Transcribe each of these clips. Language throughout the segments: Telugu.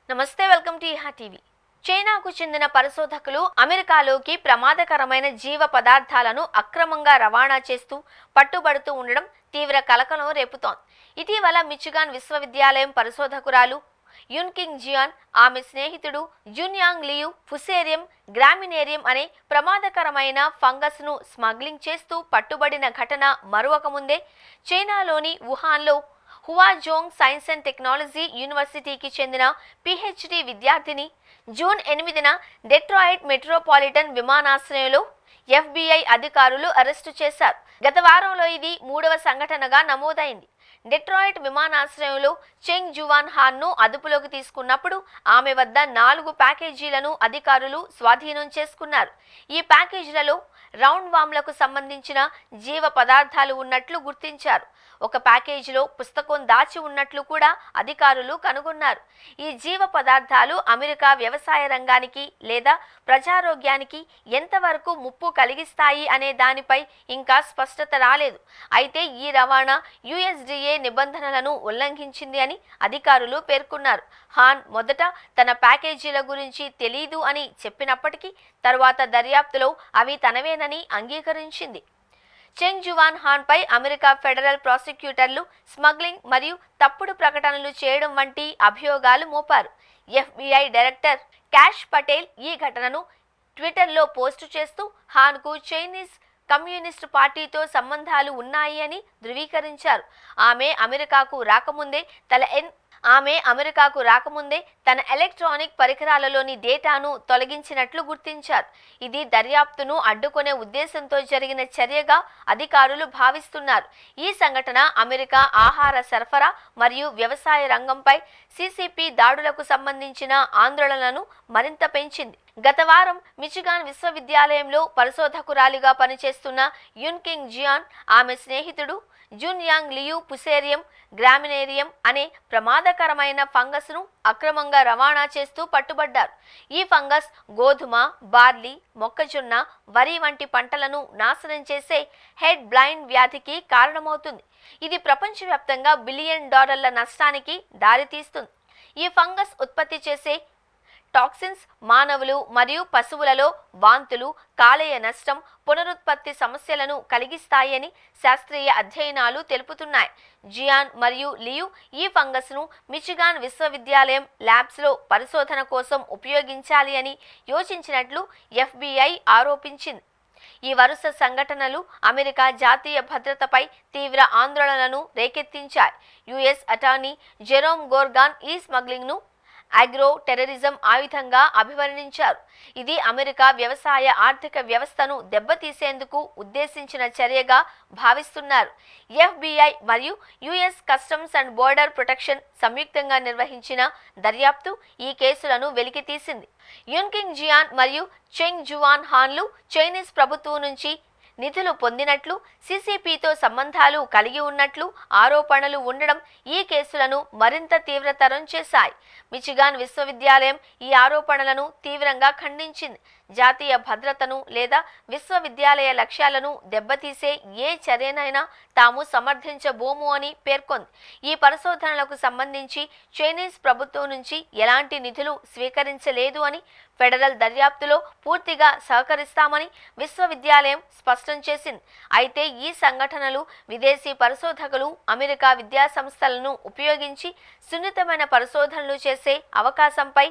నమస్తే, వెల్కమ్ టు ఇహా టీవీ. చైనాకు చెందిన పరిశోధకులు అమెరికాలోకి ప్రమాదకరమైన జీవ పదార్థాలను అక్రమంగా రవాణా చేస్తూ పట్టుబడుతూ ఉండడం తీవ్ర కలకలం రేపుతోంది. ఇటీవల మిచిగాన్ విశ్వవిద్యాలయం పరిశోధకురాలు యున్కింగ్ జియాన్, ఆమె స్నేహితుడు జున్యాంగ్ లియు ఫుసేరియం గ్రామినేరియం అనే ప్రమాదకరమైన ఫంగస్ ను స్మగ్లింగ్ చేస్తూ పట్టుబడిన ఘటన మరొక ముందే చైనాలోని వుహాన్లో హువాజోంగ్ సైన్స్ అండ్ టెక్నాలజీ యూనివర్సిటీకి చెందిన పిహెచ్డి విద్యార్థిని జూన్ 8న డెట్రాయిట్ మెట్రోపాలిటన్ విమానాశ్రయంలో FBI అధికారులు అరెస్టు చేశారు. గత వారంలో ఇది 3వ సంఘటనగా నమోదైంది. డెట్రాయిట్ విమానాశ్రయంలో చెంగ్ జువాన్ హాన్ ను అదుపులోకి తీసుకున్నప్పుడు ఆమె వద్ద 4 ప్యాకేజీలను అధికారులు స్వాధీనం చేసుకున్నారు. ఈ ప్యాకేజీలలో రౌండ్ వామ్లకు సంబంధించిన జీవ పదార్థాలు ఉన్నట్లు గుర్తించారు. ఒక ప్యాకేజీలో పుస్తకం దాచి ఉన్నట్లు కూడా అధికారులు కనుగొన్నారు. ఈ జీవ పదార్థాలు అమెరికా వ్యవసాయ రంగానికి లేదా ప్రజారోగ్యానికి ఎంతవరకు ముప్పు కలిగిస్తాయి అనే దానిపై ఇంకా స్పష్టత రాలేదు. అయితే ఈ రవాణా USDA నిబంధనలను ఉల్లంఘించింది అని అధికారులు పేర్కొన్నారు. హాన్ మొదట తన ప్యాకేజీల గురించి తెలీదు అని చెప్పినప్పటికీ తర్వాత దర్యాప్తులో అవి తనవేనని అంగీకరించింది. చెంగ్ జువాన్ హాన్ పై అమెరికా ఫెడరల్ ప్రాసిక్యూటర్లు స్మగ్లింగ్ మరియు తప్పుడు ప్రకటనలు చేయడం వంటి అభియోగాలు మోపారు. FBI డైరెక్టర్ క్యాష్ పటేల్ ఈ ఘటనను ట్విట్టర్లో పోస్టు చేస్తూ హాన్కు చైనీస్ కమ్యూనిస్ట్ పార్టీతో సంబంధాలు ఉన్నాయి అని ధృవీకరించారు. ఆమె అమెరికాకు రాకముందే తన ఎలక్ట్రానిక్ పరికరాలలోని డేటాను తొలగించినట్లు గుర్తించారు. ఇది దర్యాప్తును అడ్డుకునే ఉద్దేశంతో జరిగిన చర్యగా అధికారులు భావిస్తున్నారు. ఈ సంఘటన అమెరికా ఆహార సరఫరా మరియు వ్యవసాయ రంగంపై CCP దాడులకు సంబంధించిన ఆందోళనలను మరింత పెంచింది. గత వారం మిచిగాన్ విశ్వవిద్యాలయంలో పరిశోధకురాలిగా పనిచేస్తున్న యున్కింగ్ జియాన్, ఆమె స్నేహితుడు జున్యాంగ్ లియు ఫుసేరియం గ్రామినేరియం అనే ప్రమాదకరమైన ఫంగస్ ను అక్రమంగా రవాణా చేస్తూ పట్టుబడ్డారు. ఈ ఫంగస్ గోధుమ, బార్లీ, మొక్కజొన్న, వరి వంటి పంటలను నాశనం చేసే హెడ్ బ్లైండ్ వ్యాధికి కారణమవుతుంది. ఇది ప్రపంచవ్యాప్తంగా $1 బిలియన్ నష్టానికి దారితీస్తుంది. ఈ ఫంగస్ ఉత్పత్తి చేసే టాక్సిన్స్ మానవులు మరియు పశువులలో వాంతులు, కాలేయ నష్టం, పునరుత్పత్తి సమస్యలను కలిగిస్తాయని శాస్త్రీయ అధ్యయనాలు తెలుపుతున్నాయి. జియాన్ మరియు లియు ఈ ఫంగస్ ను మిచిగాన్ విశ్వవిద్యాలయం ల్యాబ్స్లో పరిశోధన కోసం ఉపయోగించాలి అని యోచించినట్లు FBI ఆరోపించింది. ఈ వరుస సంఘటనలు అమెరికా జాతీయ భద్రతపై తీవ్ర ఆందోళనలను రేకెత్తించాయి. US అటార్నీ జెరోమ్ గోర్గాన్ ఈ స్మగ్లింగ్ ను అగ్రో టెర్రరిజం ఆయుధంగా అభివర్ణించారు. ఇది అమెరికా వ్యవసాయ ఆర్థిక వ్యవస్థను దెబ్బతీసేందుకు ఉద్దేశించిన చర్యగా భావిస్తున్నారు. FBI మరియు US customs and border protection సంయుక్తంగా నిర్వహించిన దర్యాప్తు ఈ కేసులను వెలికితీసింది. యున్కింగ్ జియాన్ మరియు చెంగ్ జువాన్ హాన్లు చైనీస్ ప్రభుత్వం నుంచి నిధులు పొందినట్లు, CCPతో సంబంధాలు కలిగి ఉన్నట్లు ఆరోపణలు ఉండడం ఈ కేసులను మరింత తీవ్రతరం చేశాయి. మిచిగాన్ విశ్వవిద్యాలయం ఈ ఆరోపణలను తీవ్రంగా ఖండించింది. జాతీయ భద్రతను లేదా విశ్వవిద్యాలయ లక్ష్యాలను దెబ్బతీసే ఏ చర్యనైనా తాము సమర్థించబోము అని పేర్కొంది. ఈ పరిశోధనలకు సంబంధించి చైనీస్ ప్రభుత్వం నుంచి ఎలాంటి నిధులు స్వీకరించలేదు అని, ఫెడరల్ దర్యాప్తులో పూర్తిగా సహకరిస్తామని విశ్వవిద్యాలయం స్పష్టం చేసింది. అయితే ఈ సంఘటనలు విదేశీ పరిశోధకులు అమెరికా విద్యాసంస్థలను ఉపయోగించి సున్నితమైన పరిశోధనలు చేసే అవకాశంపై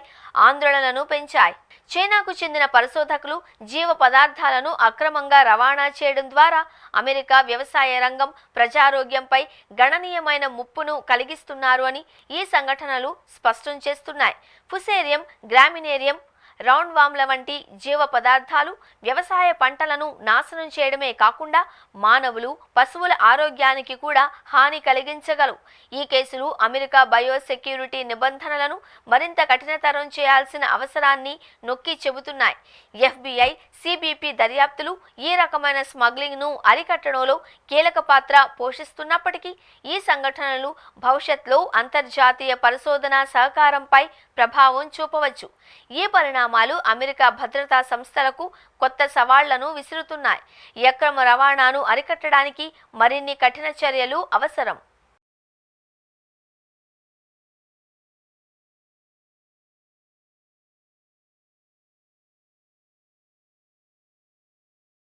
ఆందోళనను పెంచాయి. చైనాకు చెందిన పరిశోధకులు జీవ పదార్థాలను అక్రమంగా రవాణా చేయడం ద్వారా అమెరికా వ్యవసాయ రంగం, ప్రజారోగ్యంపై గణనీయమైన ముప్పును కలిగిస్తున్నారు అని ఈ సంఘటనలు స్పష్టం చేస్తున్నాయి. ఫుసేరియం గ్రామినేరియం, రౌండ్ వామ్ల వంటి జీవ పదార్థాలు వ్యవసాయ పంటలను నాశనం చేయడమే కాకుండా మానవులు, పశువుల ఆరోగ్యానికి కూడా హాని కలిగించగలవు. ఈ కేసులు అమెరికా బయోసెక్యూరిటీ నిబంధనలను మరింత కఠినతరం చేయాల్సిన అవసరాన్ని నొక్కి చెబుతున్నాయి. FBI, CBP దర్యాప్తులు ఈ రకమైన స్మగ్లింగ్ ను అరికట్టడంలో కీలక పాత్ర పోషిస్తున్నప్పటికీ ఈ సంఘటనలు భవిష్యత్తులో అంతర్జాతీయ పరిశోధనా సహకారంపై ప్రభావం చూపవచ్చు. ఈ పరిణామాలు అమెరికా భద్రతా సంస్థలకు కొత్త సవాళ్లను విసురుతున్నాయి. ఈ అక్రమ రవాణాను అరికట్టడానికి మరిన్ని కఠిన చర్యలు అవసరం.